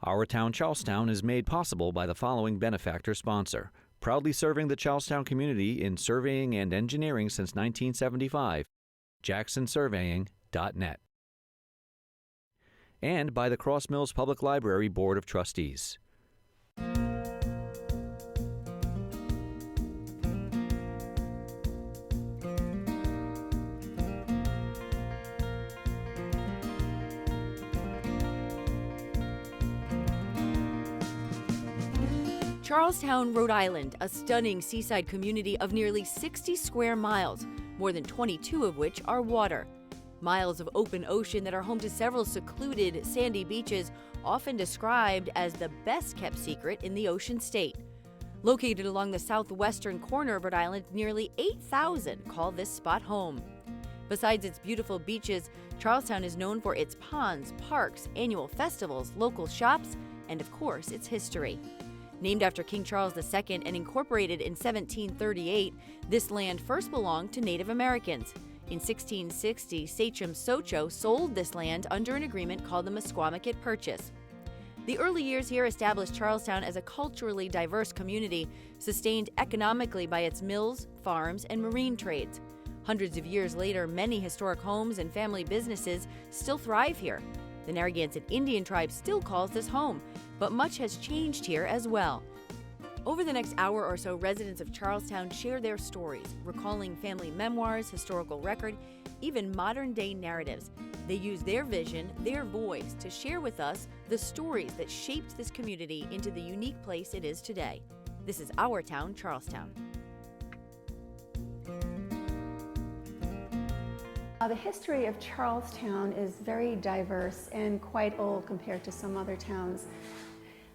Our Town Charlestown is made possible by the following benefactor sponsor. Proudly serving the Charlestown community in surveying and engineering since 1975, jacksonsurveying.net. And by the Cross Mills Public Library Board of Trustees. Charlestown, Rhode Island, a stunning seaside community of nearly 60 square miles, more than 22 of which are water. Miles of open ocean that are home to several secluded, sandy beaches, often described as the best-kept secret in the ocean state. Located along the southwestern corner of Rhode Island, nearly 8,000 call this spot home. Besides its beautiful beaches, Charlestown is known for its ponds, parks, annual festivals, local shops, and of course, its history. Named after King Charles II and incorporated in 1738, this land first belonged to Native Americans. In 1660, Sachem Socho sold this land under an agreement called the Mesquamaket Purchase. The early years here established Charlestown as a culturally diverse community, sustained economically by its mills, farms, and marine trades. Hundreds of years later, many historic homes and family businesses still thrive here. The Narragansett Indian tribe still calls this home, but much has changed here as well. Over the next hour or so, residents of Charlestown share their stories, recalling family memoirs, historical record, even modern-day narratives. They use their vision, their voice, to share with us the stories that shaped this community into the unique place it is today. This is Our Town, Charlestown. The history of Charlestown is very diverse and quite old compared to some other towns.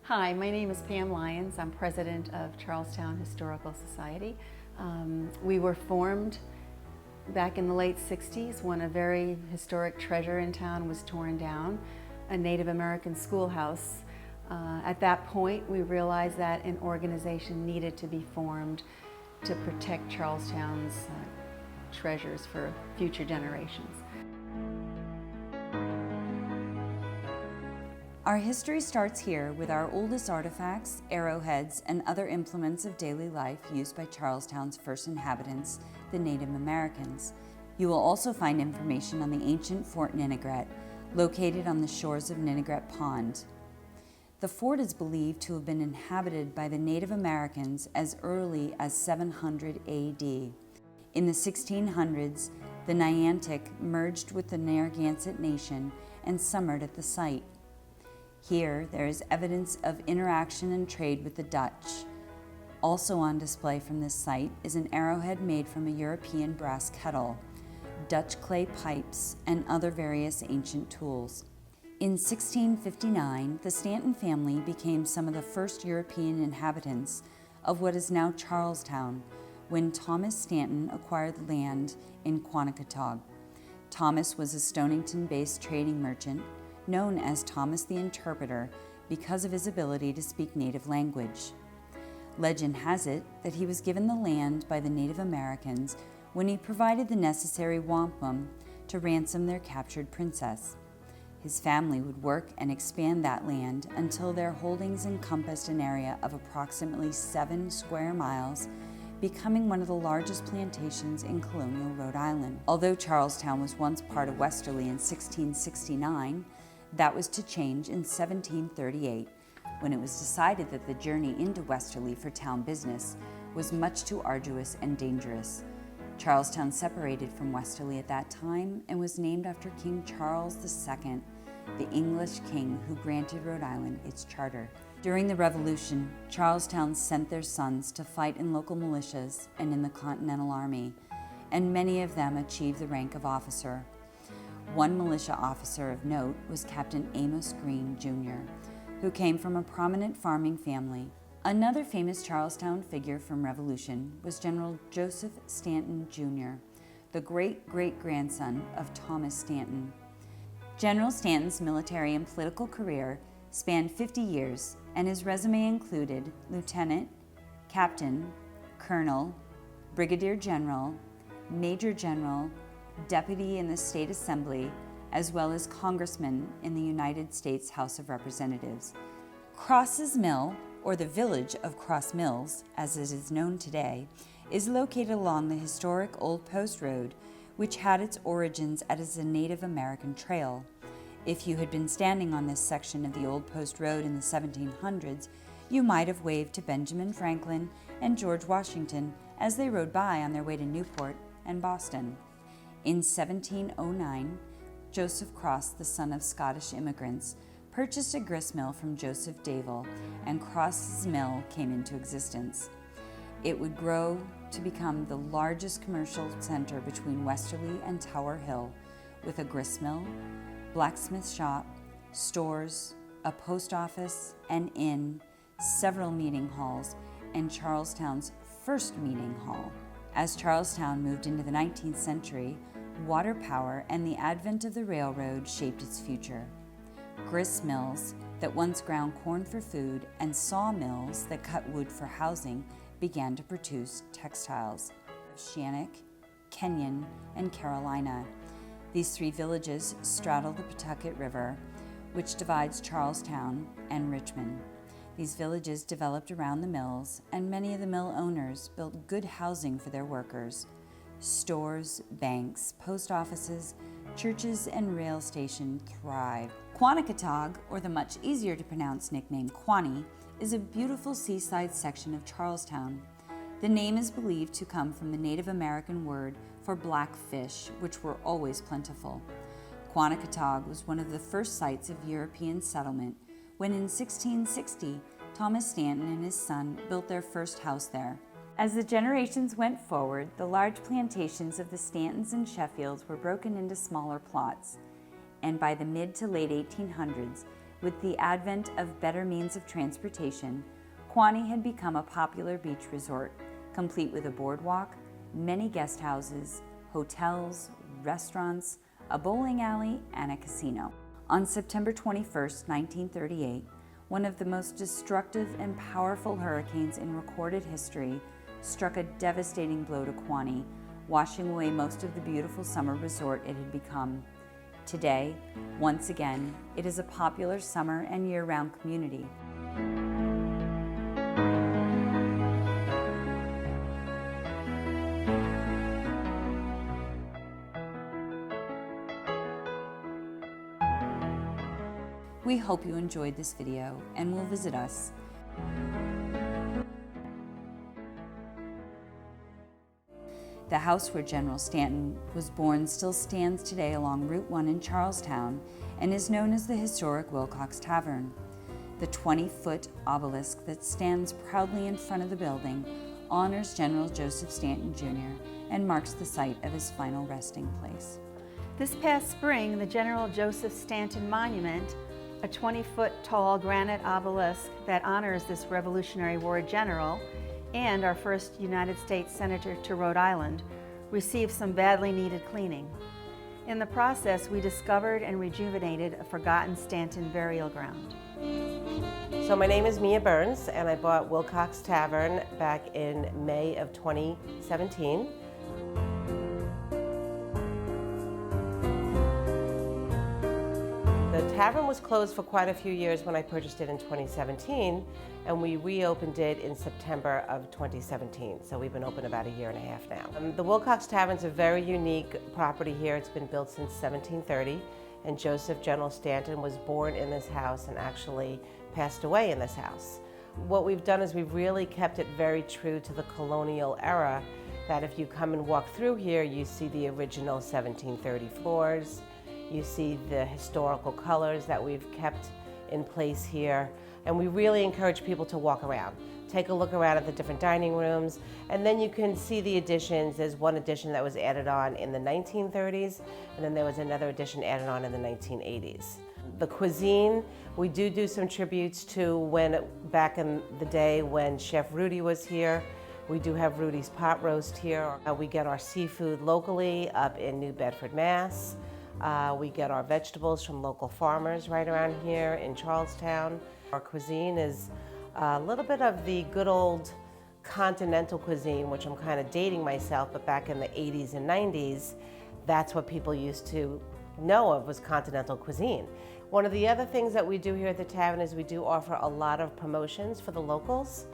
Hi, my name is Pam Lyons. I'm president of Charlestown Historical Society. We were formed back in the late 60s when a very historic treasure in town was torn down, a Native American schoolhouse. At that point, we realized that an organization needed to be formed to protect Charlestown's treasures for future generations. Our history starts here with our oldest artifacts, arrowheads, and other implements of daily life used by Charlestown's first inhabitants, the Native Americans. You will also find information on the ancient Fort Ninigret, located on the shores of Ninigret Pond. The fort is believed to have been inhabited by the Native Americans as early as 700 AD. In the 1600s, the Niantic merged with the Narragansett Nation and summered at the site. Here, there is evidence of interaction and trade with the Dutch. Also on display from this site is an arrowhead made from a European brass kettle, Dutch clay pipes, and other various ancient tools. In 1659, the Standin family became some of the first European inhabitants of what is now Charlestown, when Thomas Stanton acquired land in Quanaketog. Thomas was a Stonington-based trading merchant, known as Thomas the Interpreter because of his ability to speak native language. Legend has it that he was given the land by the Native Americans when he provided the necessary wampum to ransom their captured princess. His family would work and expand that land until their holdings encompassed an area of approximately 7 square miles, becoming one of the largest plantations in colonial Rhode Island. Although Charlestown was once part of Westerly in 1669, that was to change in 1738, when it was decided that the journey into Westerly for town business was much too arduous and dangerous. Charlestown separated from Westerly at that time and was named after King Charles II, the English king who granted Rhode Island its charter. During the Revolution, Charlestown sent their sons to fight in local militias and in the Continental Army, and many of them achieved the rank of officer. One militia officer of note was Captain Amos Green, Jr., who came from a prominent farming family. Another famous Charlestown figure from Revolution was General Joseph Stanton, Jr., the great-great-grandson of Thomas Stanton. General Stanton's military and political career spanned 50 years, and his resume included lieutenant, captain, colonel, brigadier general, major general, deputy in the state assembly, as well as congressman in the United States House of Representatives. Cross's Mill, or the village of Cross Mills, as it is known today, is located along the historic Old Post Road, which had its origins as a Native American trail. If you had been standing on this section of the Old Post Road in the 1700s, you might have waved to Benjamin Franklin and George Washington as they rode by on their way to Newport and Boston. In 1709, Joseph Cross, the son of Scottish immigrants, purchased a gristmill from Joseph Daval, and Cross's Mill came into existence. It would grow to become the largest commercial center between Westerly and Tower Hill, with a gristmill, blacksmith shop, stores, a post office, an inn, several meeting halls, and Charlestown's first meeting hall. As Charlestown moved into the 19th century, water power and the advent of the railroad shaped its future. Grist mills that once ground corn for food and sawmills that cut wood for housing began to produce textiles. Shannock, Kenyon, and Carolina. These three villages straddle the Pawtucket River, which divides Charlestown and Richmond. These villages developed around the mills, and many of the mill owners built good housing for their workers. Stores, banks, post offices, churches, and rail stations thrived. Quanaketag, or the much easier to pronounce nickname Quaney, is a beautiful seaside section of Charlestown. The name is believed to come from the Native American word for black fish, which were always plentiful. Quanaketag was one of the first sites of European settlement when in 1660, Thomas Stanton and his son built their first house there. As the generations went forward, the large plantations of the Stantons and Sheffields were broken into smaller plots, and by the mid to late 1800s, with the advent of better means of transportation, Quaney had become a popular beach resort, complete with a boardwalk, many guest houses, hotels, restaurants, a bowling alley, and a casino. On September 21, 1938, one of the most destructive and powerful hurricanes in recorded history struck a devastating blow to Quaney, washing away most of the beautiful summer resort it had become. Today, once again, it is a popular summer and year-round community. We hope you enjoyed this video and will visit us. The house where General Standin was born still stands today along Route 1 in Charlestown and is known as the historic Wilcox Tavern. The 20-foot obelisk that stands proudly in front of the building honors General Joseph Stanton Jr. and marks the site of his final resting place. This past spring, the General Joseph Stanton Monument, a 20-foot tall granite obelisk that honors this Revolutionary War general and our first United States Senator to Rhode Island, received some badly needed cleaning. In the process, we discovered and rejuvenated a forgotten Stanton burial ground. So my name is Mia Burns, and I bought Wilcox Tavern back in May of 2017. The tavern was closed for quite a few years when I purchased it in 2017, and we reopened it in September of 2017. So we've been open about a year and a half now. The Wilcox Tavern is a very unique property here. It's been built since 1730, and Joseph General Standin was born in this house and actually passed away in this house. What we've done is we've really kept it very true to the colonial era, that if you come and walk through here, you see the original 1730 floors. You see the historical colors that we've kept in place here, and we really encourage people to walk around. Take a look around at the different dining rooms, and then you can see the additions. There's one addition that was added on in the 1930s, and then there was another addition added on in the 1980s. The cuisine, we do some tributes to back in the day when Chef Rudy was here. We do have Rudy's pot roast here. We get our seafood locally up in New Bedford, Mass. We get our vegetables from local farmers right around here in Charlestown. Our cuisine is a little bit of the good old continental cuisine, which I'm kind of dating myself, but back in the 80s and 90s, that's what people used to know of was continental cuisine. One of the other things that we do here at the Tavern is we do offer a lot of promotions for the locals.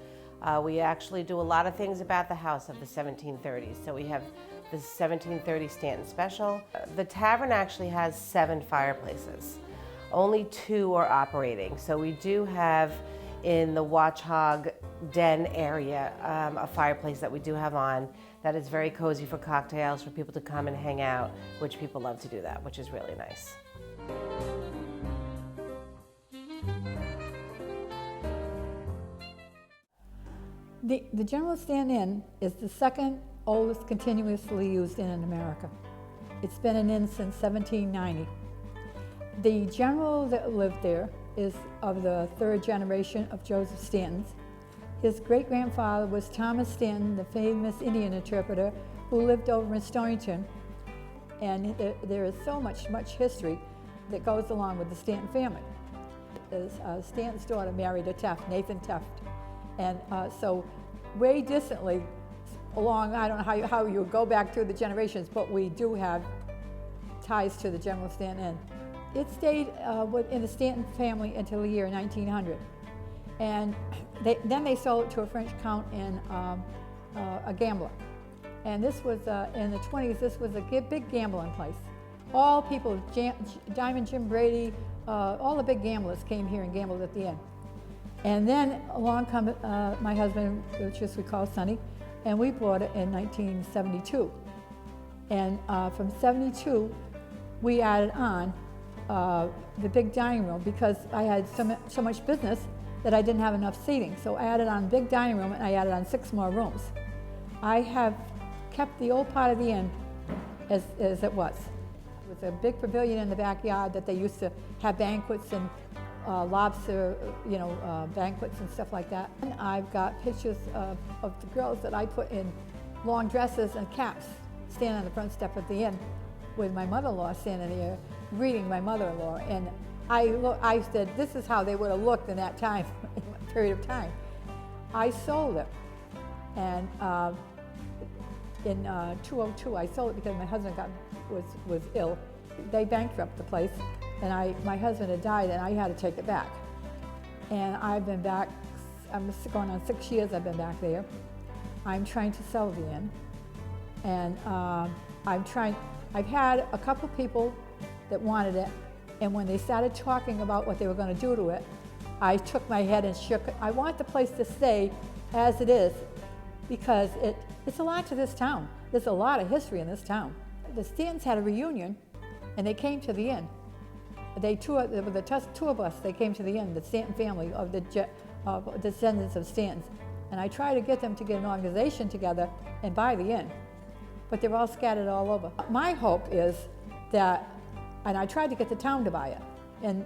We actually do a lot of things about the house of the 1730s. So we have the 1730 Stanton Special. The Tavern actually has 7 fireplaces. Only 2 are operating. So we do have in the Watchhog Den area a fireplace that we do have on that is very cozy for cocktails, for people to come and hang out, which people love to do that, which is really nice. The General Standin is the second oldest continuously used inn in America. It's been an inn since 1790. The general that lived there is of the 3rd generation of Joseph Stantons. His great-grandfather was Thomas Stanton, the famous Indian interpreter who lived over in Stonington. And there is so much history that goes along with the Stanton family. Stanton's daughter married a Teft, Nathan Teft. And so way distantly along, I don't know how you go back through the generations, but we do have ties to the General Standin Inn. It stayed in the Stanton family until the year 1900. And then they sold it to a French count and a gambler. And this was, in the 20s, this was a big gambling place. All people, Diamond Jim Brady, all the big gamblers came here and gambled at the inn. And then along comes my husband, which we call Sonny, and we bought it in 1972. And from 72, we added on the big dining room because I had so much business that I didn't have enough seating. So I added on big dining room and I added on 6 more rooms. I have kept the old part of the inn as it was. It was a big pavilion in the backyard that they used to have banquets and lobster, banquets and stuff like that. And I've got pictures of the girls that I put in long dresses and caps, standing on the front step of the inn with my mother-in-law standing there greeting my mother-in-law. And I said, this is how they would have looked in that time, period of time. I sold it, and in 2002, I sold it because my husband was ill. They bankrupted the place, and my husband had died, and I had to take it back. And I've been back, I'm going on 6 years I've been back there. I'm trying to sell the inn, and I've had a couple people that wanted it, and when they started talking about what they were going to do to it, I took my head and shook it. I want the place to stay as it is because it's a lot to this town. There's a lot of history in this town. The Stantons had a reunion, and they came to the inn. There were the 2 of us. They came to the inn, the Stanton family of the descendants of Stantons. And I tried to get them to get an organization together and buy the inn, but they're all scattered all over. My hope is that, and I tried to get the town to buy it, and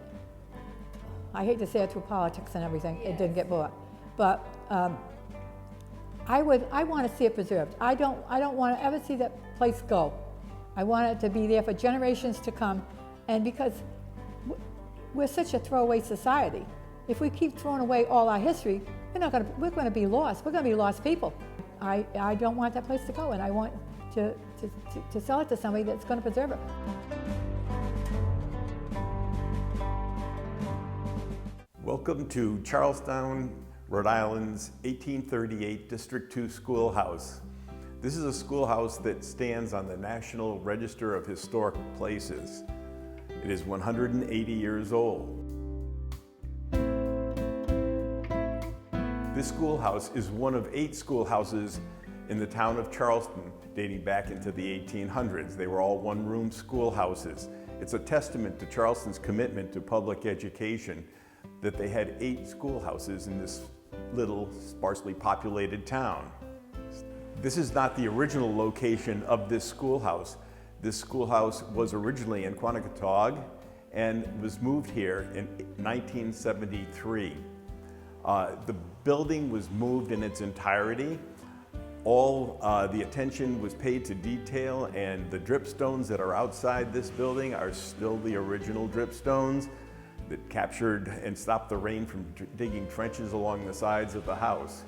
I hate to say it through politics and everything, it didn't get bought. But I want to see it preserved. I don't want to ever see that place go. I want it to be there for generations to come, and because we're such a throwaway society. If we keep throwing away all our history, we're going to be lost. We're going to be lost people. I don't want that place to go, and I want to sell it to somebody that's going to preserve it. Welcome to Charlestown, Rhode Island's 1838 District 2 Schoolhouse. This is a schoolhouse that stands on the National Register of Historic Places. It is 180 years old. This schoolhouse is one of 8 schoolhouses in the town of Charleston dating back into the 1800s. They were all one-room schoolhouses. It's a testament to Charleston's commitment to public education that they had 8 schoolhouses in this little sparsely populated town. This is not the original location of this schoolhouse. This schoolhouse was originally in Quanticottag and was moved here in 1973. The building was moved in its entirety. All the attention was paid to detail, and the dripstones that are outside this building are still the original dripstones that captured and stopped the rain from digging trenches along the sides of the house.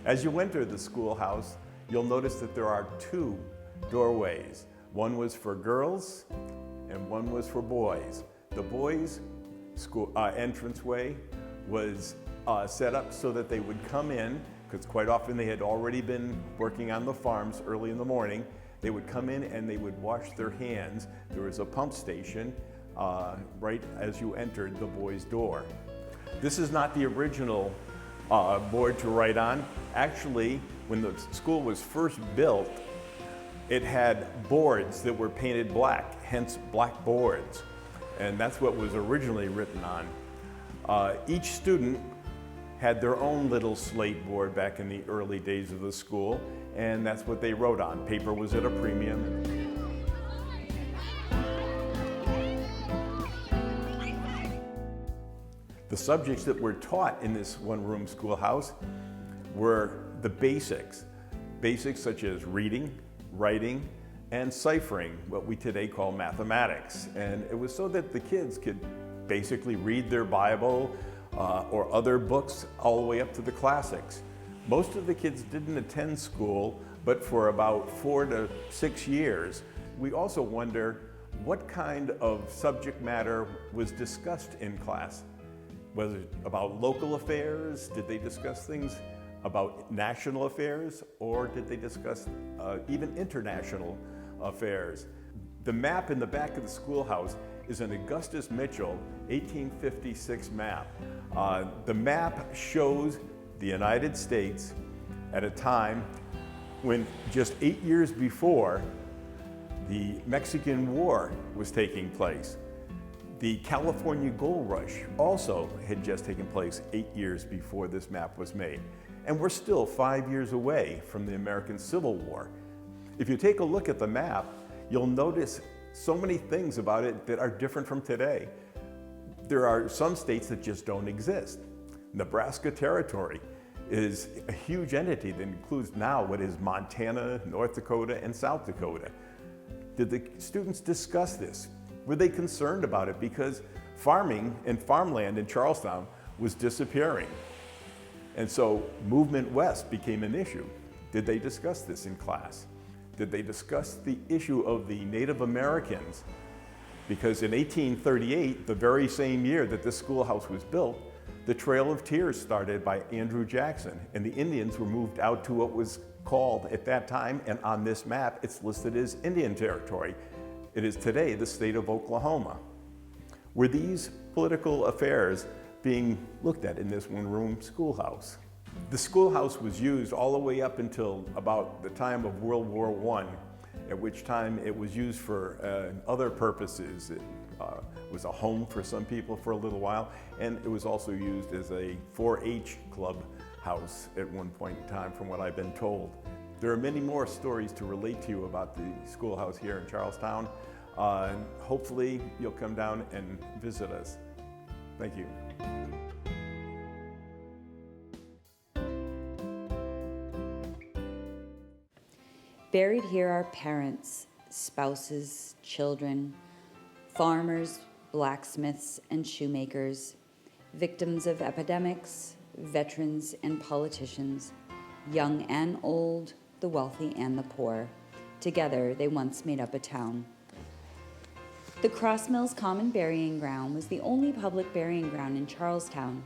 As you enter the schoolhouse, you'll notice that there are 2 doorways. One was for girls and one was for boys. The boys school entranceway was set up so that they would come in, because quite often they had already been working on the farms early in the morning. They would come in and they would wash their hands. There was a pump station right as you entered the boys' door. This is not the original board to write on. Actually, when the school was first built, it had boards that were painted black, hence black boards. And that's what was originally written on. Each student had their own little slate board back in the early days of the school, and that's what they wrote on. Paper was at a premium. The subjects that were taught in this one-room schoolhouse were the basics. Basics such as reading, writing, and ciphering, what we today call mathematics. And it was so that the kids could basically read their Bible or other books all the way up to the classics. Most of the kids didn't attend school, but for about 4 to 6 years. We also wonder what kind of subject matter was discussed in class. Was it about local affairs? Did they discuss things about national affairs? Or did they discuss even international affairs? The map in the back of the schoolhouse is an Augustus Mitchell 1856 map. The map shows the United States at a time when just 8 years before the Mexican War was taking place. The California Gold Rush also had just taken place 8 years before this map was made. And we're still 5 years away from the American Civil War. If you take a look at the map, you'll notice so many things about it that are different from today. There are some states that just don't exist. Nebraska Territory is a huge entity that includes now what is Montana, North Dakota, and South Dakota. Did the students discuss this? Were they concerned about it? Because farming and farmland in Charlestown was disappearing. And so movement west became an issue. Did they discuss this in class? Did they discuss the issue of the Native Americans? Because in 1838, the very same year that this schoolhouse was built, the Trail of Tears started by Andrew Jackson, and the Indians were moved out to what was called at that time, and on this map, it's listed as Indian Territory. It is today the state of Oklahoma. Were these political affairs being looked at in this one-room schoolhouse? The schoolhouse was used all the way up until about the time of World War I, at which time it was used for other purposes. It was a home for some people for a little while, and it was also used as a 4-H club house at one point in time, from what I've been told. There are many more stories to relate to you about the schoolhouse here in Charlestown. Hopefully you'll come down and visit us. Thank you. Buried here are parents, spouses, children, farmers, blacksmiths, and shoemakers, victims of epidemics, veterans and politicians, young and old, the wealthy and the poor. Together, they once made up a town. The Cross Mills Common Burying Ground was the only public burying ground in Charlestown.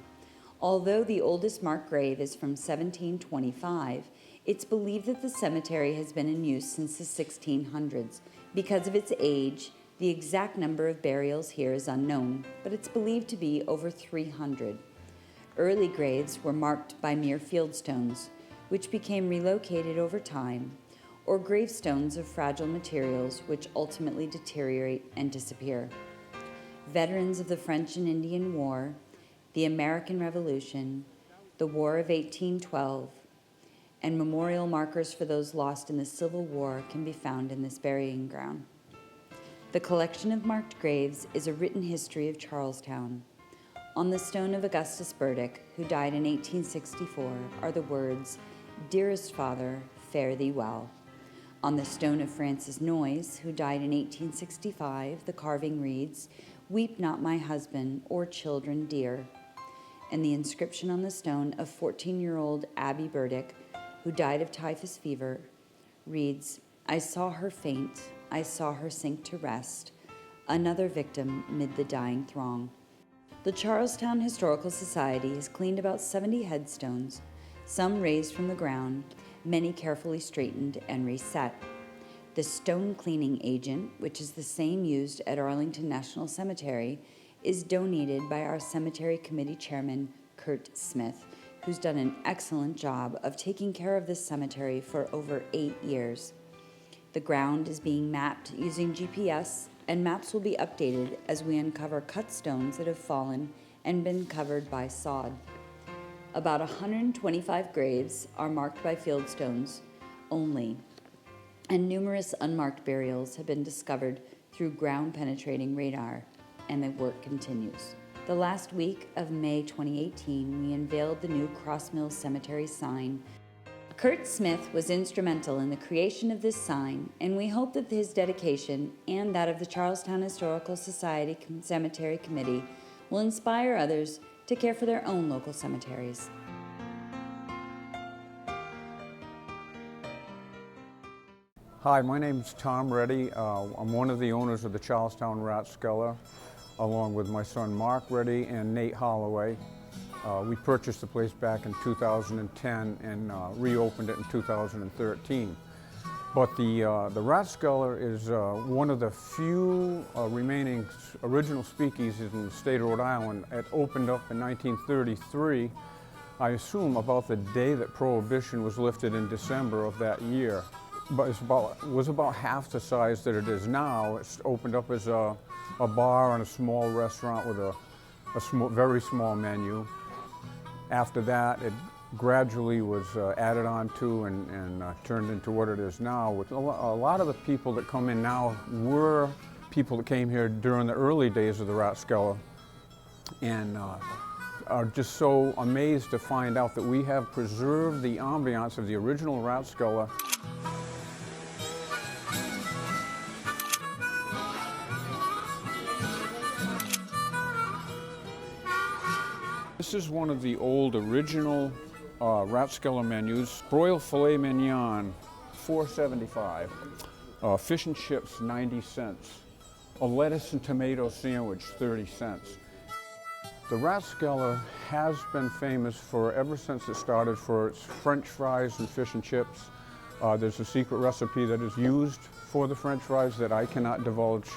Although the oldest marked grave is from 1725, it's believed that the cemetery has been in use since the 1600s. Because of its age, the exact number of burials here is unknown, but it's believed to be over 300. Early graves were marked by mere fieldstones, which became relocated over time, or gravestones of fragile materials which ultimately deteriorate and disappear. Veterans of the French and Indian War, the American Revolution, the War of 1812, and memorial markers for those lost in the Civil War can be found in this burying ground. The collection of marked graves is a written history of Charlestown. On the stone of Augustus Burdick, who died in 1864, are the words, "Dearest Father, fare thee well." On the stone of Francis Noyes, who died in 1865, the carving reads, "Weep not my husband or children dear." And the inscription on the stone of 14-year-old Abby Burdick, who died of typhus fever, reads, "I saw her faint, I saw her sink to rest, another victim mid the dying throng." The Charlestown Historical Society has cleaned about 70 headstones, some raised from the ground, many carefully straightened and reset. The stone cleaning agent, which is the same used at Arlington National Cemetery, is donated by our cemetery committee chairman, Kurt Smith, who's done an excellent job of taking care of this cemetery for over 8 years. The ground is being mapped using GPS, and maps will be updated as we uncover cut stones that have fallen and been covered by sod. About 125 graves are marked by fieldstones only, and numerous unmarked burials have been discovered through ground-penetrating radar, and the work continues. The last week of May 2018, we unveiled the new Cross Mills Cemetery sign. Kurt Smith was instrumental in the creation of this sign, and we hope that his dedication and that of the Charlestown Historical Society Cemetery Committee will inspire others to care for their own local cemeteries. Hi, my name is Tom Reddy. I'm one of the owners of the Charlestown Rathskeller, along with my son Mark Reddy and Nate Holloway. We purchased the place back in 2010 and reopened it in 2013. But the Rathskeller is one of the few remaining original speakeasies in the state of Rhode Island. It opened up in 1933, I assume about the day that Prohibition was lifted in December of that year. But it was about half the size that it is now. It's opened up as a bar and a small restaurant with a very small menu. After that, it gradually was added on to and turned into what it is now. With a lot of the people that come in now were people that came here during the early days of the Rathskeller, and are just so amazed to find out that we have preserved the ambiance of the original Rathskeller. This is one of the old original Rathskeller menus. Broiled filet mignon, $4.75. Fish and chips, 90 cents. A lettuce and tomato sandwich, 30 cents. The Rathskeller has been famous ever since it started for its French fries and fish and chips. There's a secret recipe that is used for the French fries that I cannot divulge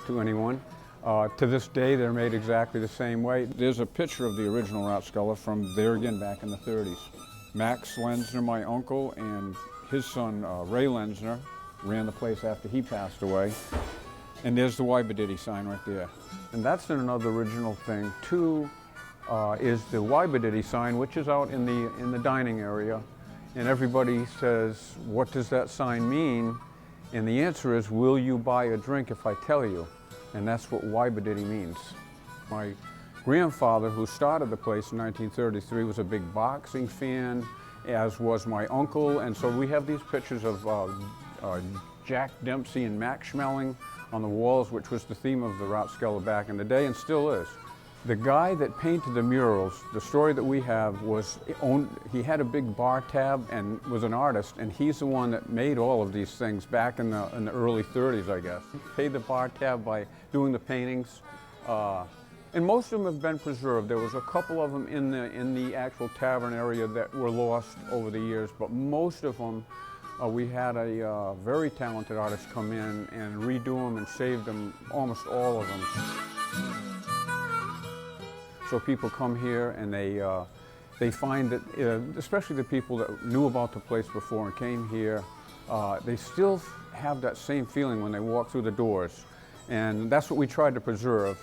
to anyone. To this day, they're made exactly the same way. There's a picture of the original Rathskeller from there again back in the 30s. Max Lenzner, my uncle, and his son Ray Lenzner ran the place after he passed away. And there's the Wybadiddy sign right there. And that's another original thing too, is the Wybadiddy sign, which is out in the dining area. And everybody says, what does that sign mean? And the answer is, will you buy a drink if I tell you? And that's what Wybadiddy means. My grandfather, who started the place in 1933, was a big boxing fan, as was my uncle. And so we have these pictures of Jack Dempsey and Max Schmeling on the walls, which was the theme of the Rathskeller back in the day and still is. The guy that painted the murals, the story that we have was, he had a big bar tab and was an artist, and he's the one that made all of these things back in the early 30s, I guess. He paid the bar tab by doing the paintings, and most of them have been preserved. There was a couple of them in the actual tavern area that were lost over the years, but most of them, we had a very talented artist come in and redo them and saved them, almost all of them. So people come here and they find that, especially the people that knew about the place before and came here, they still have that same feeling when they walk through the doors. And that's what we tried to preserve.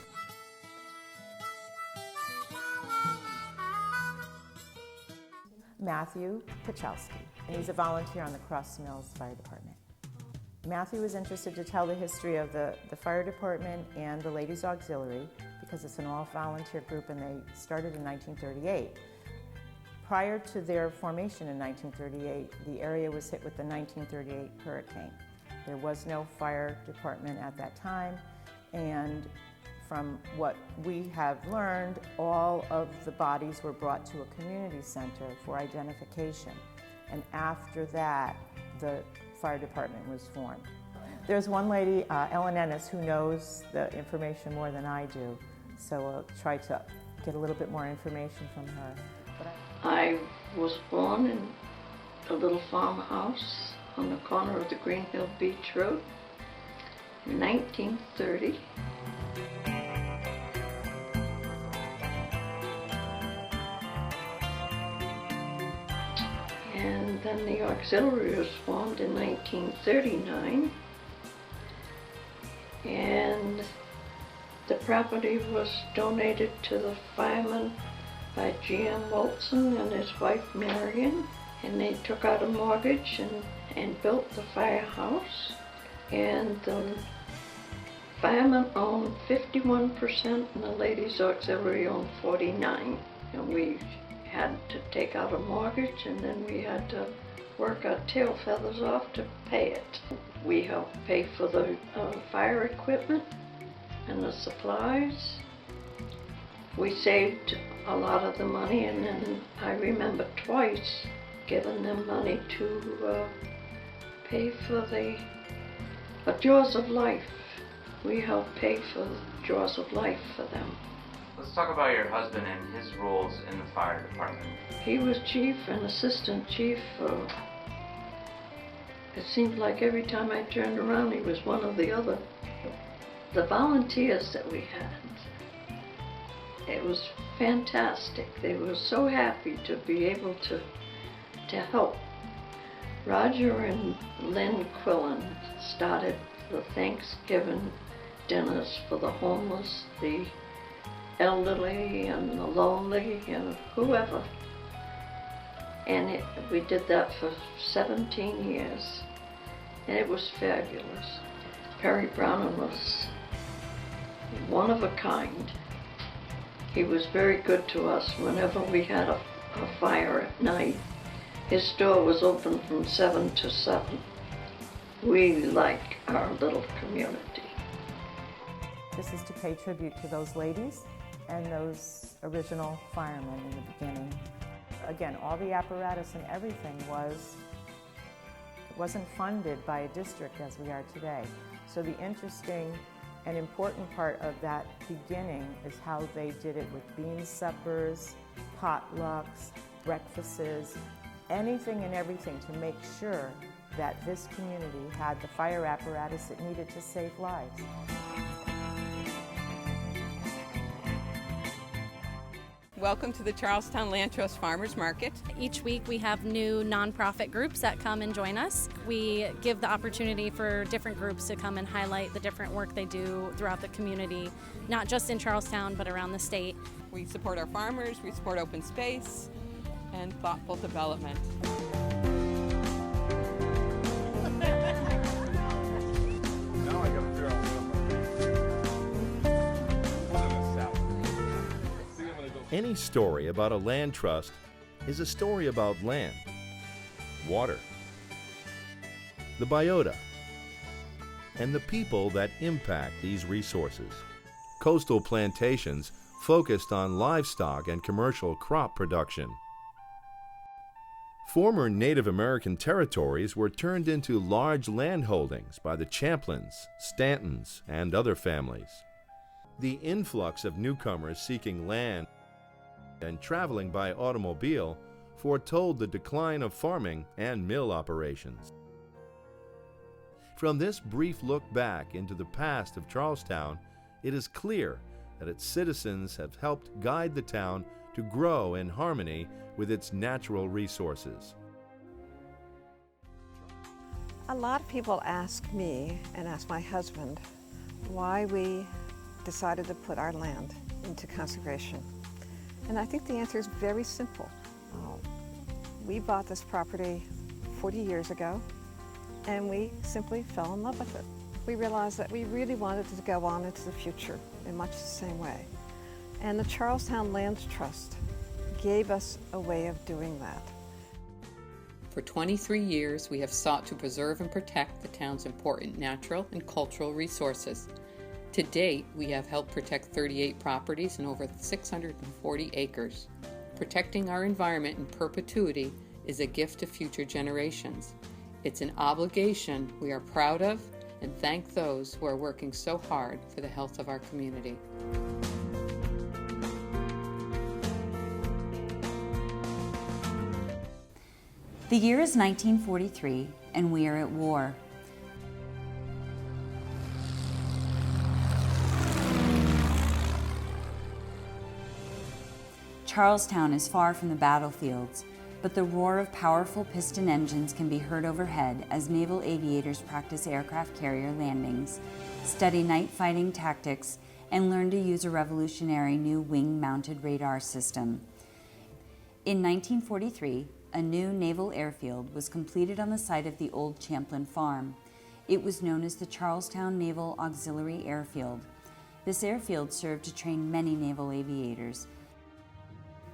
Matthew Pachelski. He's a volunteer on the Cross Mills Fire Department. Matthew was interested to tell the history of the fire department and the Ladies Auxiliary, because it's an all-volunteer group and they started in 1938. Prior to their formation in 1938, the area was hit with the 1938 hurricane. There was no fire department at that time, and from what we have learned, all of the bodies were brought to a community center for identification. And after that, the fire department was formed. There's one lady, Ellen Ennis, who knows the information more than I do. So we'll try to get a little bit more information from her. I was born in a little farmhouse on the corner of the Green Hill Beach Road in 1930. And then the auxiliary was formed in 1939. And the property was donated to the firemen by G.M. Wilson and his wife Marion, and they took out a mortgage and built the firehouse. And the firemen owned 51% and the ladies auxiliary owned 49%. And we had to take out a mortgage, and then we had to work our tail feathers off to pay it. We helped pay for the fire equipment and the supplies. We saved a lot of the money, and then I remember twice giving them money to pay for the Jaws of Life. We helped pay for Jaws of Life for them. Let's talk about your husband and his roles in the fire department. He was chief and assistant chief. It seemed like every time I turned around he was one or the other. The volunteers that we had, it was fantastic. They were so happy to be able to help. Roger and Lynn Quillen started the Thanksgiving dinners for the homeless, the elderly and the lonely and whoever. And we did that for 17 years, and it was fabulous. Perry Brown was one of a kind. He was very good to us whenever we had a fire at night. His store was open from 7 to 7. We like our little community. This is to pay tribute to those ladies and those original firemen in the beginning. Again, all the apparatus and everything wasn't funded by a district as we are today. So the interesting and important part of that beginning is how they did it with bean suppers, potlucks, breakfasts, anything and everything to make sure that this community had the fire apparatus it needed to save lives. Welcome to the Charlestown Land Trust Farmers Market. Each week we have new nonprofit groups that come and join us. We give the opportunity for different groups to come and highlight the different work they do throughout the community, not just in Charlestown, but around the state. We support our farmers, we support open space and thoughtful development. Any story about a land trust is a story about land, water, the biota, and the people that impact these resources. Coastal plantations focused on livestock and commercial crop production. Former Native American territories were turned into large landholdings by the Champlins, Stantons, and other families. The influx of newcomers seeking land and traveling by automobile foretold the decline of farming and mill operations. From this brief look back into the past of Charlestown, it is clear that its citizens have helped guide the town to grow in harmony with its natural resources. A lot of people ask me and ask my husband why we decided to put our land into conservation. And I think the answer is very simple. We bought this property 40 years ago, and we simply fell in love with it. We realized that we really wanted to go on into the future in much the same way. And the Charlestown Land Trust gave us a way of doing that. For 23 years, we have sought to preserve and protect the town's important natural and cultural resources. To date, we have helped protect 38 properties and over 640 acres. Protecting our environment in perpetuity is a gift to future generations. It's an obligation we are proud of and thank those who are working so hard for the health of our community. The year is 1943, and we are at war. Charlestown is far from the battlefields, but the roar of powerful piston engines can be heard overhead as naval aviators practice aircraft carrier landings, study night fighting tactics, and learn to use a revolutionary new wing-mounted radar system. In 1943, a new naval airfield was completed on the site of the old Champlain Farm. It was known as the Charlestown Naval Auxiliary Airfield. This airfield served to train many naval aviators.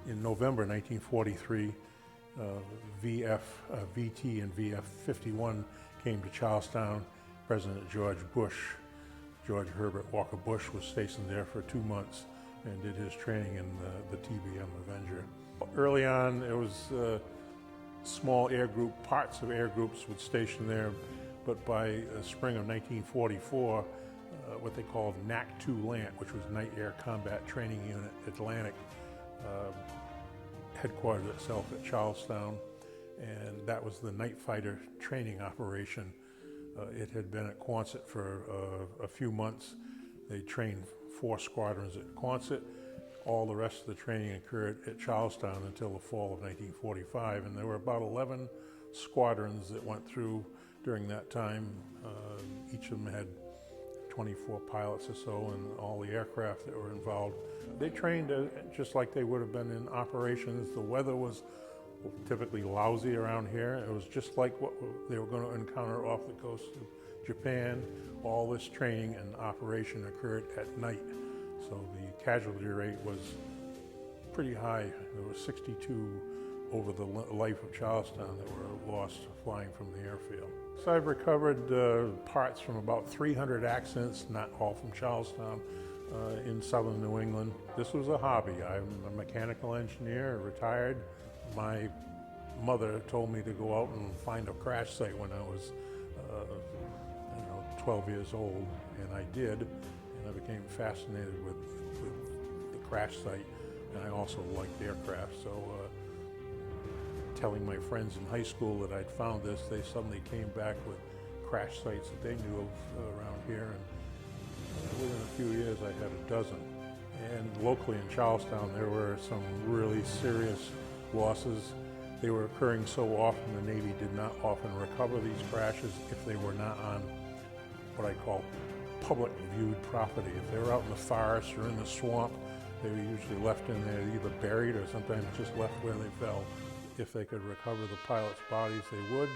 In November 1943, VT and VF-51 came to Charlestown. President George Herbert Walker Bush, was stationed there for 2 months and did his training in the TBM Avenger. Early on, it was small air group, parts of air groups would station there, but by spring of 1944, what they called NAC-2 LANT, which was Night Air Combat Training Unit Atlantic, headquartered itself at Charlestown, and that was the night fighter training operation. It had been at Quonset for a few months. They trained 4 squadrons at Quonset. All the rest of the training occurred at Charlestown until the fall of 1945, and there were about 11 squadrons that went through during that time. Each of them had 24 pilots or so, and all the aircraft that were involved. They trained just like they would have been in operations. The weather was typically lousy around here. It was just like what they were going to encounter off the coast of Japan. All this training and operation occurred at night. So the casualty rate was pretty high. There were 62 over the life of Charlestown that were lost flying from the airfield. So I've recovered parts from about 300 accidents, not all from Charlestown, in southern New England. This was a hobby. I'm a mechanical engineer, retired. My mother told me to go out and find a crash site when I was 12 years old, and I did, and I became fascinated with the crash site, and I also liked aircraft. So telling my friends in high school that I'd found this, they suddenly came back with crash sites that they knew of around here, and within a few years I had a dozen. And locally in Charlestown there were some really serious losses. They were occurring so often the Navy did not often recover these crashes if they were not on what I call public viewed property. If they were out in the forest or in the swamp, they were usually left in there either buried or sometimes just left where they fell. If they could recover the pilots' bodies, they would.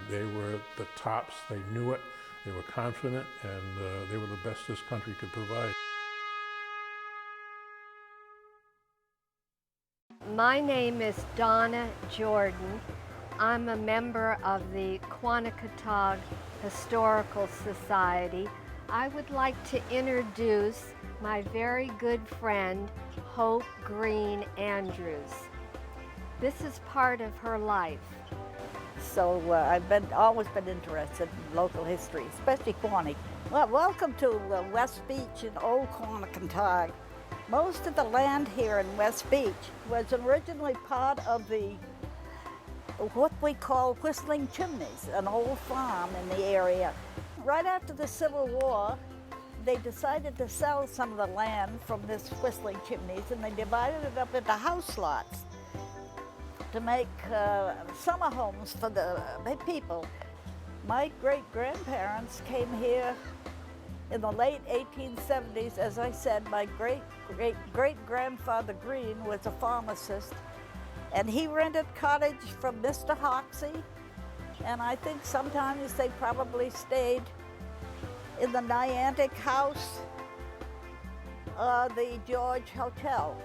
They were at the tops, they knew it, they were confident, and they were the best this country could provide. My name is Donna Jordan. I'm a member of the Quanaketag Historical Society. I would like to introduce my very good friend, Hope Green Andrews. This is part of her life. So I've always been interested in local history, especially Quantick. Well, welcome to West Beach in Old Quanaketag. Most of the land here in West Beach was originally part of what we call Whistling Chimneys, an old farm in the area. Right after the Civil War, they decided to sell some of the land from this Whistling Chimneys, and they divided it up into house lots to make summer homes for the people. My great-grandparents came here in the late 1870s. As I said, my great-grandfather Green was a pharmacist, and he rented cottage from Mr. Hoxie, and I think sometimes they probably stayed in the Niantic House or the George Hotel.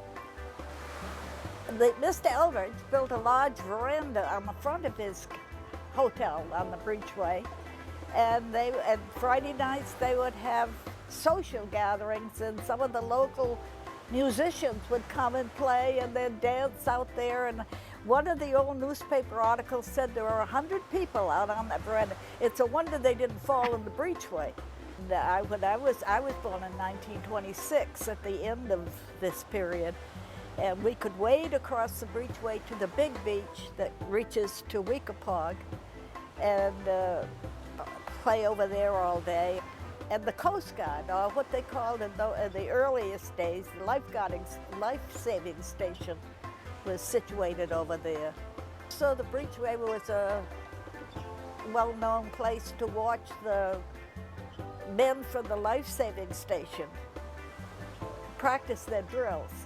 Mr. Eldridge built a large veranda on the front of his hotel on the Breachway, and Friday nights they would have social gatherings, and some of the local musicians would come and play and they'd dance out there. And one of the old newspaper articles said there were 100 people out on that veranda. It's a wonder they didn't fall in the breachway. I was born in 1926 at the end of this period, and we could wade across the breachway to the big beach that reaches to Weekapaug and play over there all day. And the Coast Guard, or what they called in the earliest days, the life-saving station, was situated over there. So the breachway was a well-known place to watch the men from the life-saving station practice their drills.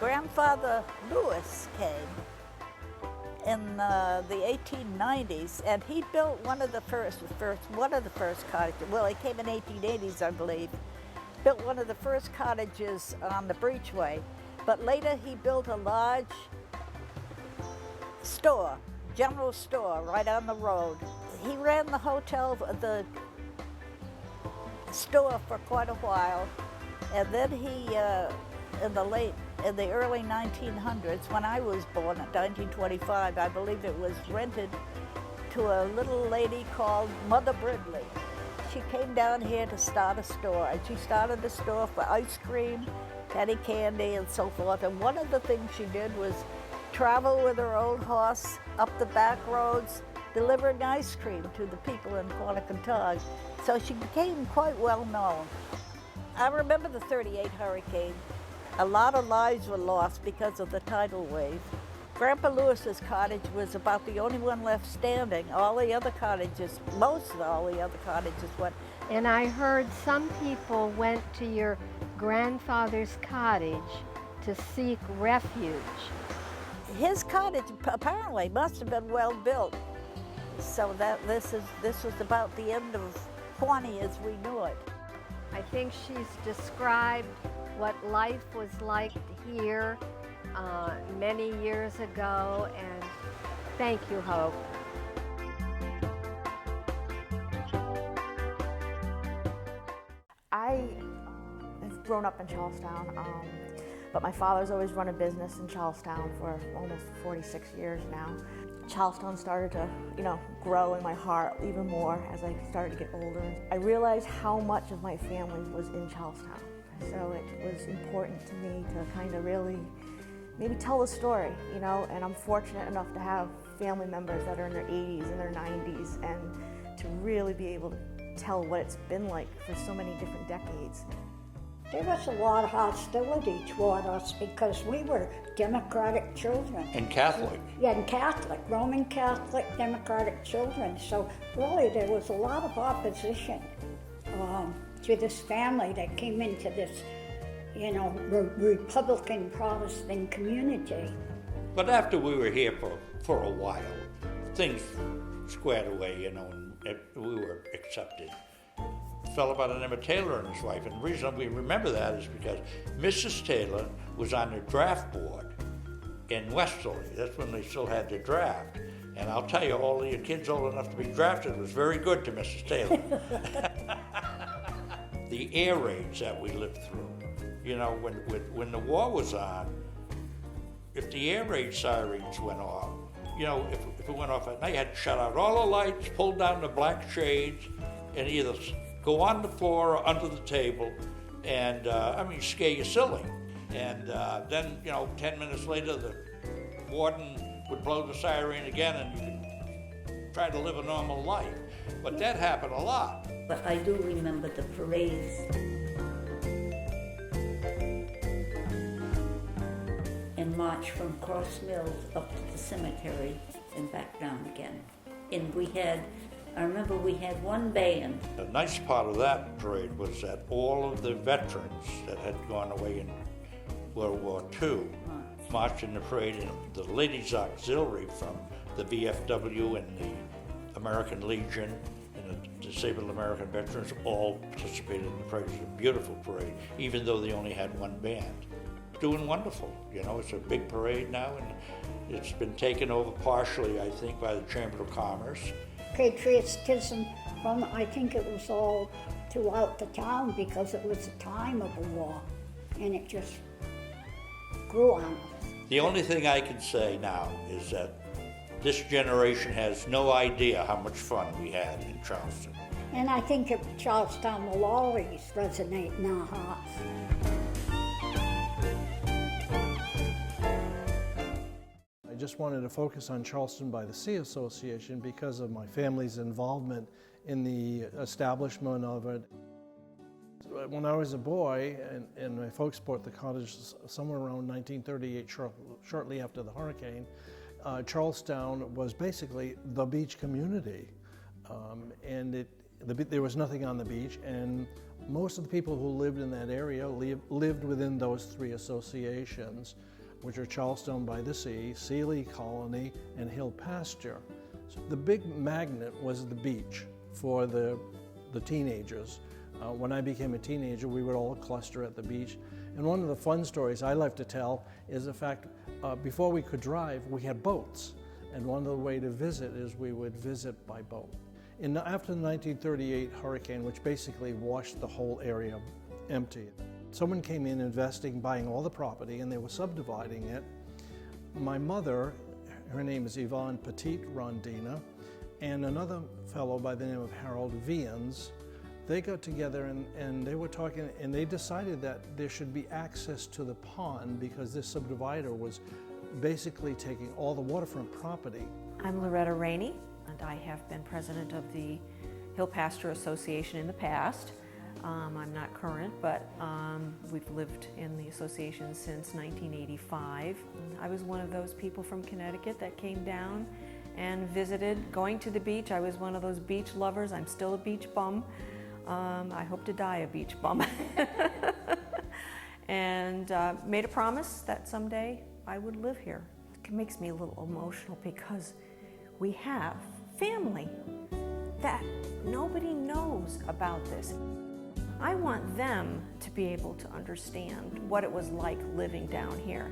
Grandfather Lewis came in the 1890s, and he built one of the first cottages. Well, he came in 1880s, I believe. Built one of the first cottages on the breachway, but later he built a large store, general store, right on the road. He ran the hotel, the store for quite a while, and then he, in the early 1900s, when I was born in 1925, I believe it was rented to a little lady called Mother Brindley. She came down here to start a store, and she started a store for ice cream, penny candy, and so forth. And one of the things she did was travel with her old horse up the back roads, delivering ice cream to the people in Quanticontog. So she became quite well known. I remember the '38 hurricane. A lot of lives were lost because of the tidal wave. Grandpa Lewis's cottage was about the only one left standing. All the other cottages, most of all the other cottages went. And I heard some people went to your grandfather's cottage to seek refuge. His cottage apparently must have been well built. So that this was about the end of Quanti as we knew it. I think she's described what life was like here many years ago, and thank you, Hope. I have grown up in Charlestown, but my father's always run a business in Charlestown for almost 46 years now. Charlestown started to, grow in my heart even more as I started to get older. I realized how much of my family was in Charlestown. So it was important to me to kind of really maybe tell the story, and I'm fortunate enough to have family members that are in their 80s and their 90s, and to really be able to tell what it's been like for so many different decades. There was a lot of hostility toward us because we were Democratic children. And Catholic. Yeah, and Catholic, Roman Catholic, Democratic children. So really there was a lot of opposition to this family that came into this, Republican Protestant community. But after we were here for a while, things squared away, and we were accepted. A fellow by the name of Taylor and his wife, and the reason we remember that is because Mrs. Taylor was on the draft board in Westerly. That's when they still had the draft. And I'll tell you, all the kids old enough to be drafted was very good to Mrs. Taylor. The air raids that we lived through. When the war was on, if the air raid sirens went off, if it went off at night, you had to shut out all the lights, pull down the black shades, and either go on the floor or under the table, and scare you silly. And then, 10 minutes later, the warden would blow the siren again, and you could try to live a normal life. But that happened a lot. But I do remember the parades. And march from Cross Mills up to the cemetery and back down again. And I remember we had one band. The nice part of that parade was that all of the veterans that had gone away in World War II marched in the parade, and the Ladies Auxiliary from the VFW and the American Legion and the Disabled American Veterans all participated in the parade. It was a beautiful parade, even though they only had one band. Doing wonderful. It's a big parade now, and it's been taken over partially, I think, by the Chamber of Commerce. patriotism from, I think it was all throughout the town because it was a time of a war, and it just grew on us. The only thing I can say now is that this generation has no idea how much fun we had in Charleston. And I think Charlestown will always resonate in our hearts. I just wanted to focus on Charleston by the Sea Association because of my family's involvement in the establishment of it. When I was a boy, and my folks bought the cottage somewhere around 1938, shortly after the hurricane, Charlestown was basically the beach community. There was nothing on the beach, and most of the people who lived in that area lived within those three associations, which are Charlestown by the Sea, Sealy Colony, and Hill Pasture. So the big magnet was the beach for the teenagers. When I became a teenager, we would all cluster at the beach. And one of the fun stories I like to tell is the fact, before we could drive, we had boats. And one of the ways to visit is we would visit by boat. After the 1938 hurricane, which basically washed the whole area empty, someone came in investing, buying all the property, and they were subdividing it. My mother, her name is Yvonne Petit Rondina, and another fellow by the name of Harold Vians, they got together and they were talking, and they decided that there should be access to the pond because this subdivider was basically taking all the waterfront property. I'm Loretta Rainey, and I have been president of the Hill Pasture Association in the past. I'm not current, but we've lived in the association since 1985. I was one of those people from Connecticut that came down and visited, going to the beach. I was one of those beach lovers. I'm still a beach bum. I hope to die a beach bum. And made a promise that someday I would live here. It makes me a little emotional because we have family that nobody knows about this. I want them to be able to understand what it was like living down here.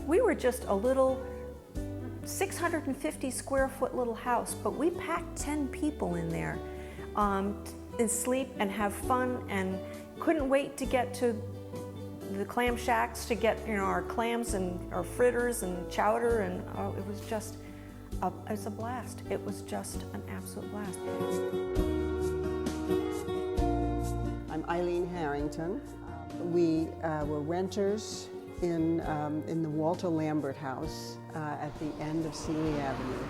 We were just a little 650 square foot little house, but we packed 10 people in there and sleep and have fun, and couldn't wait to get to the clam shacks to get our clams and our fritters and chowder, and it was just it's a blast. It was just an absolute blast. I'm Eileen Harrington. We were renters in the Walter Lambert House at the end of Sealy Avenue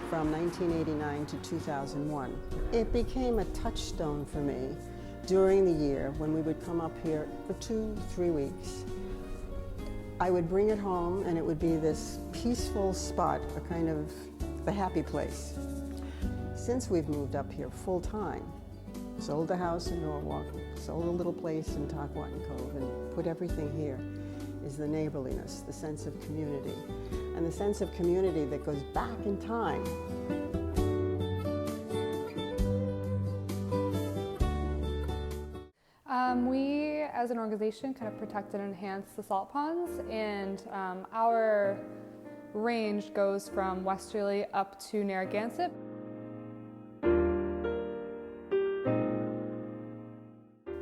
from 1989 to 2001. It became a touchstone for me during the year when we would come up here for 2-3 weeks. I would bring it home and it would be this peaceful spot, a kind of the happy place. Since we've moved up here full time, sold the house in Norwalk, sold a little place in Tockwatton Cove, and put everything here, is the neighborliness, the sense of community, and the sense of community that goes back in time. We, as an organization, kind of protect and enhance the salt ponds, and our range goes from westerly up to Narragansett.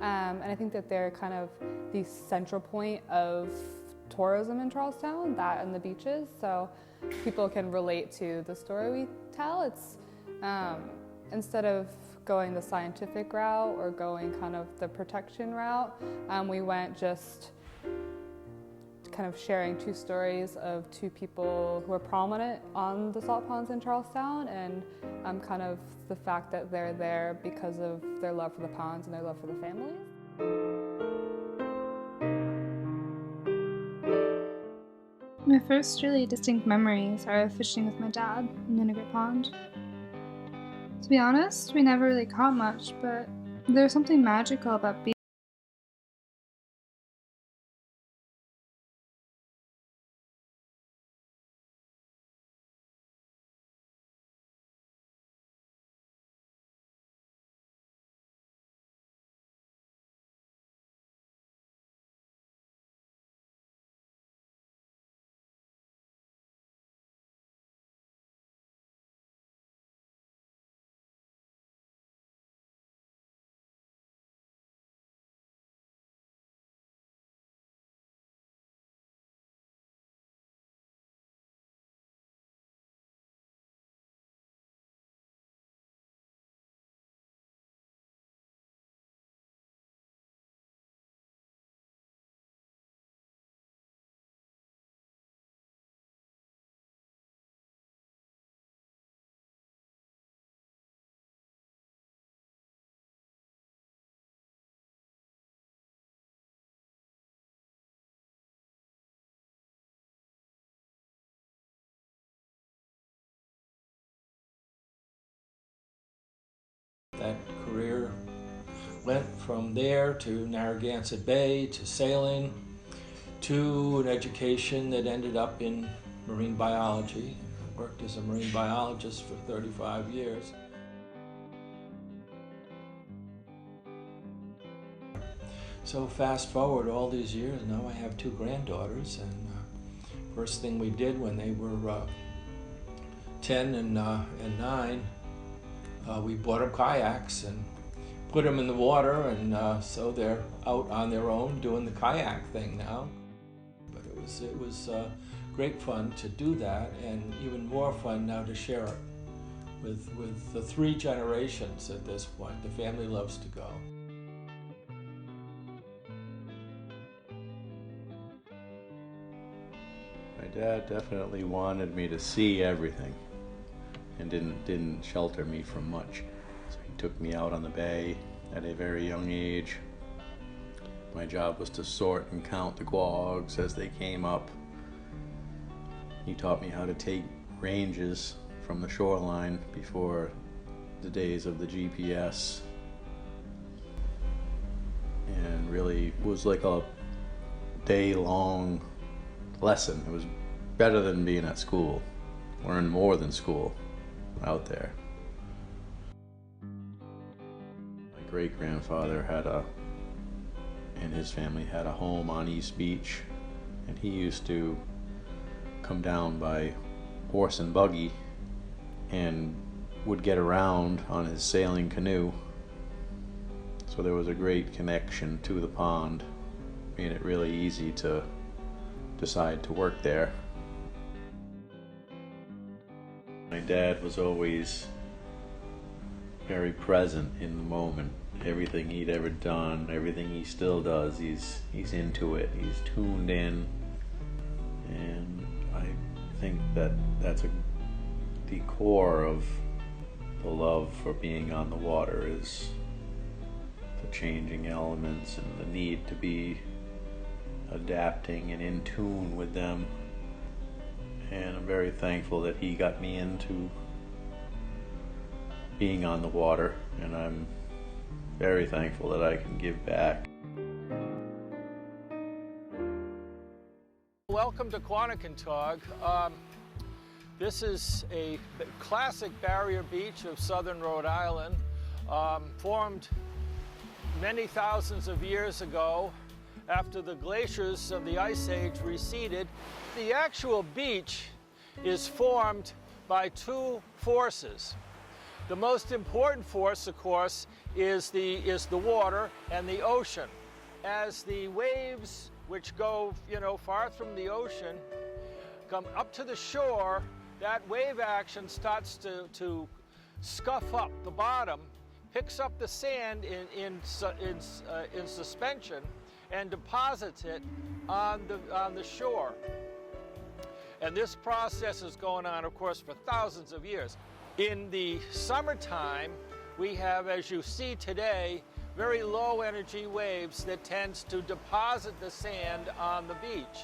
And I think that they're kind of the central point of tourism in Charlestown, that and the beaches, so people can relate to the story we tell. It's instead of going the scientific route or going kind of the protection route, we went just kind of sharing two stories of two people who are prominent on the salt ponds in Charlestown, and kind of the fact that they're there because of their love for the ponds and their love for the families. My first really distinct memories are of fishing with my dad in Nineveh Pond. To be honest, we never really caught much, but there was something magical about being That career went from there to Narragansett Bay, to sailing, to an education that ended up in marine biology. I worked as a marine biologist for 35 years. So fast forward all these years, now I have 2 granddaughters, and first thing we did when they were 10 and 9, we bought them kayaks and put them in the water, and so they're out on their own doing the kayak thing now. But it was great fun to do that, and even more fun now to share it with the 3 generations at this point. The family loves to go. My dad definitely wanted me to see everything and didn't shelter me from much. So he took me out on the bay at a very young age. My job was to sort and count the quags as they came up. He taught me how to take ranges from the shoreline before the days of the GPS. And really was like a day-long lesson. It was better than being at school. Learned more than school out there. My great-grandfather and his family had a home on East Beach, and he used to come down by horse and buggy and would get around on his sailing canoe. So there was a great connection to the pond, made it really easy to decide to work there. My dad was always very present in the moment. Everything he'd ever done, everything he still does, he's into it, he's tuned in. And I think that's the core of the love for being on the water, is the changing elements and the need to be adapting and in tune with them. And I'm very thankful that he got me into being on the water, and I'm very thankful that I can give back. Welcome to Quanakentog. This is a classic barrier beach of southern Rhode Island, formed many thousands of years ago after the glaciers of the Ice Age receded. The actual beach is formed by 2 forces. The most important force, of course, is the water and the ocean. As the waves, which go, far from the ocean, come up to the shore, that wave action starts to scuff up the bottom, picks up the sand in suspension, and deposits it on the shore. And this process is going on, of course, for thousands of years. In the summertime, we have, as you see today, very low energy waves that tends to deposit the sand on the beach.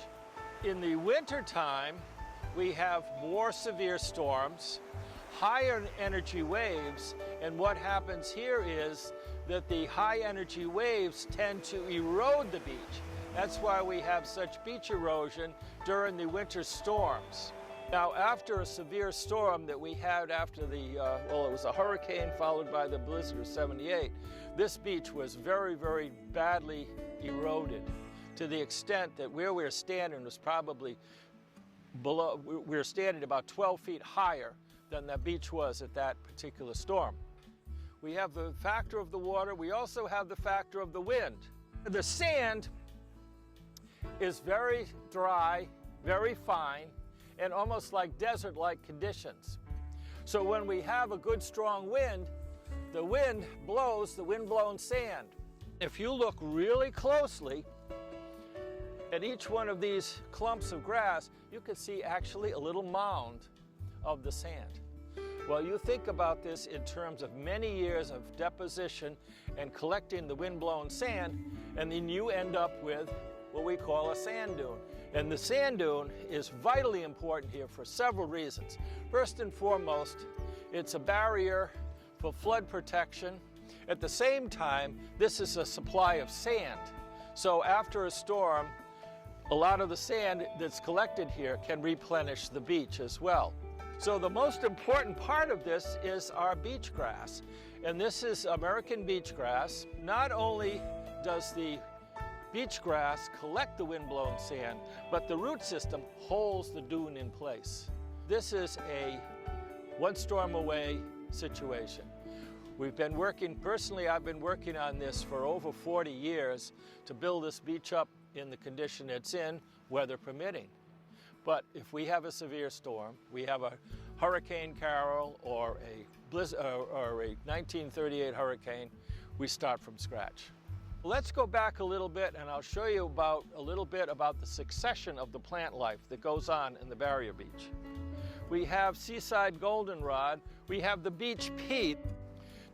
In the wintertime, we have more severe storms, higher energy waves, and what happens here is that the high energy waves tend to erode the beach. That's why we have such beach erosion during the winter storms. Now, after a severe storm that we had after it was a hurricane followed by the blizzard of '78, this beach was very, very badly eroded to the extent that where we were standing was probably below, we were standing about 12 feet higher than the beach was at that particular storm. We have the factor of the water. We also have the factor of the wind. The sand is very dry, very fine, and almost like desert-like conditions. So when we have a good strong wind, the wind blows the wind-blown sand. If you look really closely at each one of these clumps of grass, you can see actually a little mound of the sand. Well, you think about this in terms of many years of deposition and collecting the wind-blown sand, and then you end up with what we call a sand dune. And the sand dune is vitally important here for several reasons. First and foremost, it's a barrier for flood protection At the same time, this is a supply of sand. So after a storm, a lot of the sand that's collected here can replenish the beach as well. So the most important part of this is our beach grass. And this is American beach grass. Not only does the beach grass collect the windblown sand, but the root system holds the dune in place. This is a one storm away situation. We've been working, personally I've been working on this for over 40 years to build this beach up in the condition it's in, weather permitting. But if we have a severe storm, we have a Hurricane Carol or a 1938 hurricane, we start from scratch. Let's go back a little bit and I'll show you a little bit about the succession of the plant life that goes on in the barrier beach. We have seaside goldenrod, we have the beach pea.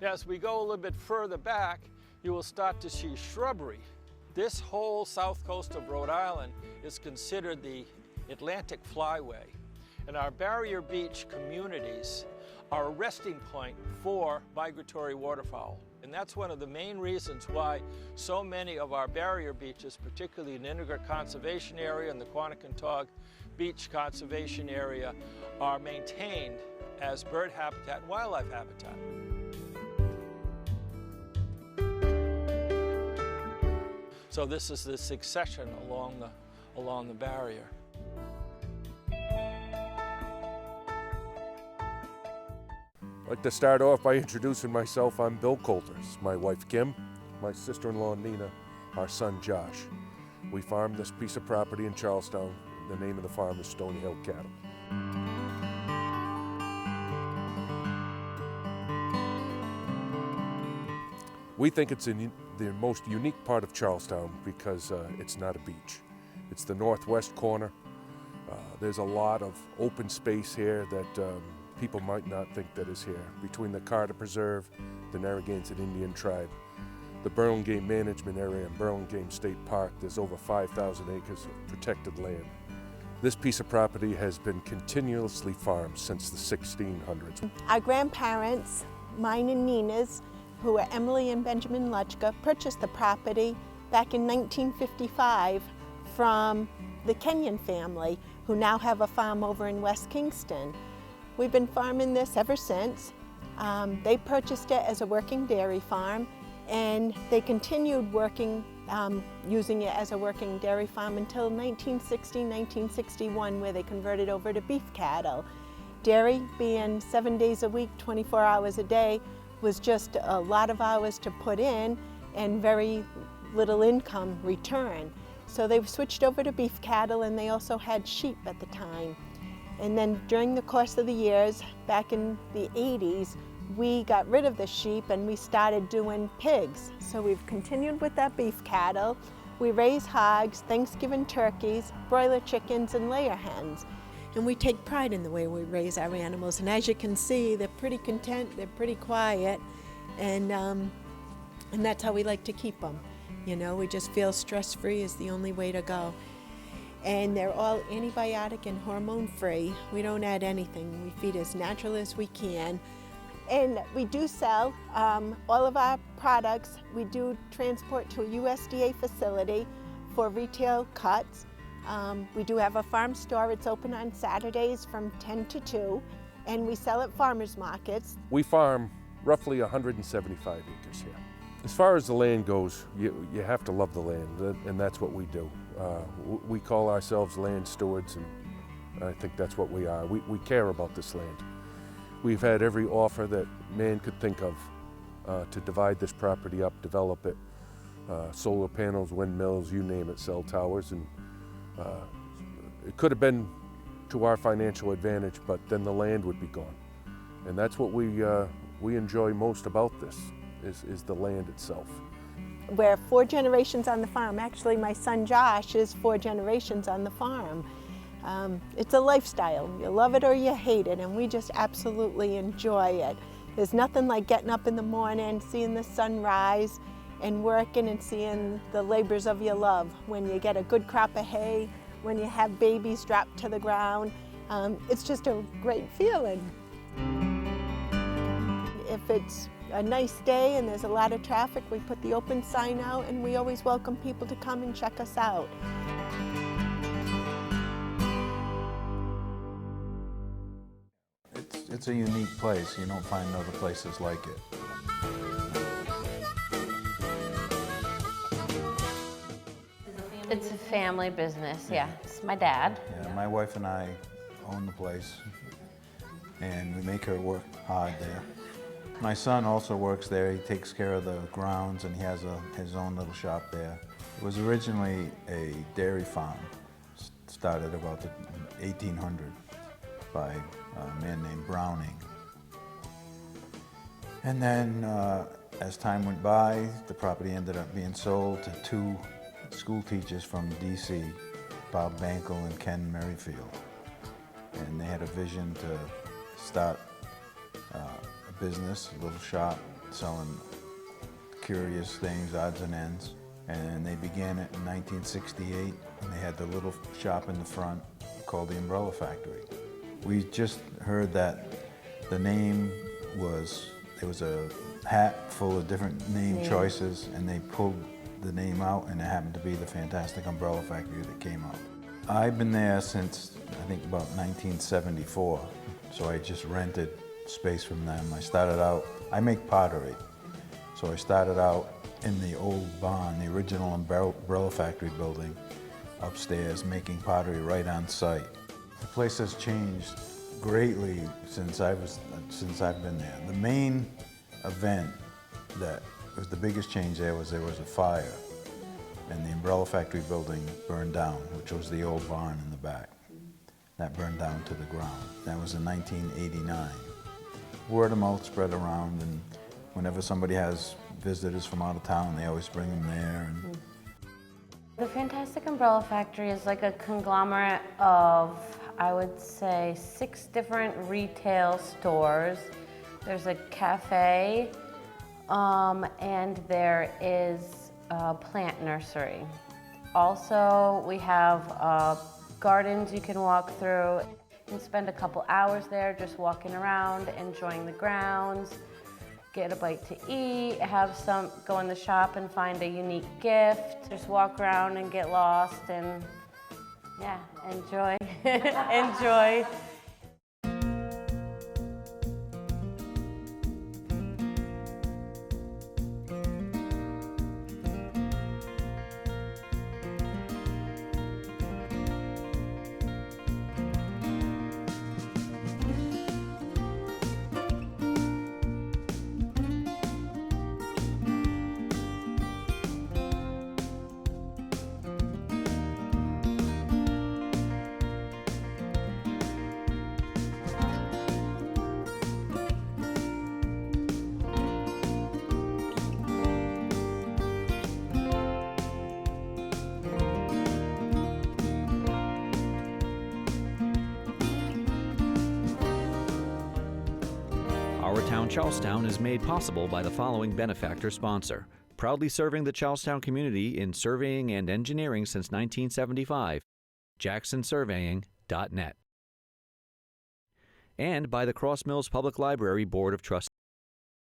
Now, as we go a little bit further back, you will start to see shrubbery. This whole south coast of Rhode Island is considered the Atlantic flyway, and our barrier beach communities are a resting point for migratory waterfowl. And that's one of the main reasons why so many of our barrier beaches, particularly in the Integral Conservation Area and the Quanticontog Beach Conservation Area, are maintained as bird habitat and wildlife habitat. So this is the succession along the barrier. I'd like to start off by introducing myself. I'm Bill Coulters, my wife Kim, my sister-in-law Nina, our son Josh. We farm this piece of property in Charlestown. The name of the farm is Stony Hill Cattle. We think it's the most unique part of Charlestown because it's not a beach. It's the northwest corner. There's a lot of open space here that people might not think that is here. Between the Carter Preserve, the Narragansett Indian Tribe, the Burlingame Management Area and Burlingame State Park, there's over 5,000 acres of protected land. This piece of property has been continuously farmed since the 1600s. Our grandparents, mine and Nina's, who are Emily and Benjamin Lutchka, purchased the property back in 1955 from the Kenyon family, who now have a farm over in West Kingston. We've been farming this ever since. They purchased it as a working dairy farm, and they continued working, using it as a working dairy farm until 1960, 1961, where they converted over to beef cattle. Dairy, being 7 days a week, 24 hours a day, was just a lot of hours to put in and very little income return. So they switched over to beef cattle, and they also had sheep at the time. And then during the course of the years, back in the 80s, we got rid of the sheep and we started doing pigs. So we've continued with that beef cattle. We raise hogs, Thanksgiving turkeys, broiler chickens, and layer hens. And we take pride in the way we raise our animals. And as you can see, they're pretty content, they're pretty quiet, and that's how we like to keep them. You know, we just feel stress-free is the only way to go. And they're all antibiotic and hormone-free. We don't add anything. We feed as natural as we can. And we do sell all of our products. We do transport to a USDA facility for retail cuts. We do have a farm store. It's open on Saturdays from 10 to 2, and we sell at farmers markets. We farm roughly 175 acres here. As far as the land goes, you have to love the land, and that's what we do. We call ourselves land stewards, and I think that's what we are. We care about this land. We've had every offer that man could think of to divide this property up, develop it. Solar panels, windmills, you name it, cell towers, and it could have been to our financial advantage, but then the land would be gone. And that's what we enjoy most about this, is the land itself. We're 4 generations on the farm. Actually, my son Josh is 4 generations on the farm. It's a lifestyle. You love it or you hate it, and we just absolutely enjoy it. There's nothing like getting up in the morning, seeing the sun rise, and working and seeing the labors of your love. When you get a good crop of hay, when you have babies dropped to the ground, it's just a great feeling. If it's a nice day and there's a lot of traffic, we put the open sign out, and we always welcome people to come and check us out. It's a unique place. You don't find other places like it. It's a family business, yeah. It's my dad. Yeah, my wife and I own the place, and we make her work hard there. My son also works there. He takes care of the grounds, and he has his own little shop there. It was originally a dairy farm, started about the 1800 by a man named Browning. And then as time went by, the property ended up being sold to two school teachers from D.C., Bob Bankel and Ken Merrifield. And they had a vision to start a business, a little shop, selling curious things, odds and ends. And they began it in 1968, and they had the little shop in the front called the Umbrella Factory. We just heard that the name was, there was a hat full of different name choices, and they pulled the name out, and it happened to be the Fantastic Umbrella Factory that came out. I've been there since, I think, about 1974, so I just rented space from them. I started out, I make pottery, so I started out in the old barn, the original Umbrella Factory building, upstairs, making pottery right on site. The place has changed greatly since I've been there. The main event that was the biggest change there was a fire, and the Umbrella Factory building burned down, which was the old barn in the back. That burned down to the ground. That was in 1989. Word of mouth spread around, and whenever somebody has visitors from out of town, they always bring them there. And The Fantastic Umbrella Factory is like a conglomerate of, I would say, 6 different retail stores. There's a cafe, and there is a plant nursery. Also, we have gardens you can walk through. You can spend a couple hours there just walking around, enjoying the grounds, get a bite to eat, go in the shop and find a unique gift, just walk around and get lost and, yeah, enjoy, enjoy. Our Town Charlestown is made possible by the following benefactor sponsor. Proudly serving the Charlestown community in surveying and engineering since 1975, jacksonsurveying.net. And by the Cross Mills Public Library Board of Trustees.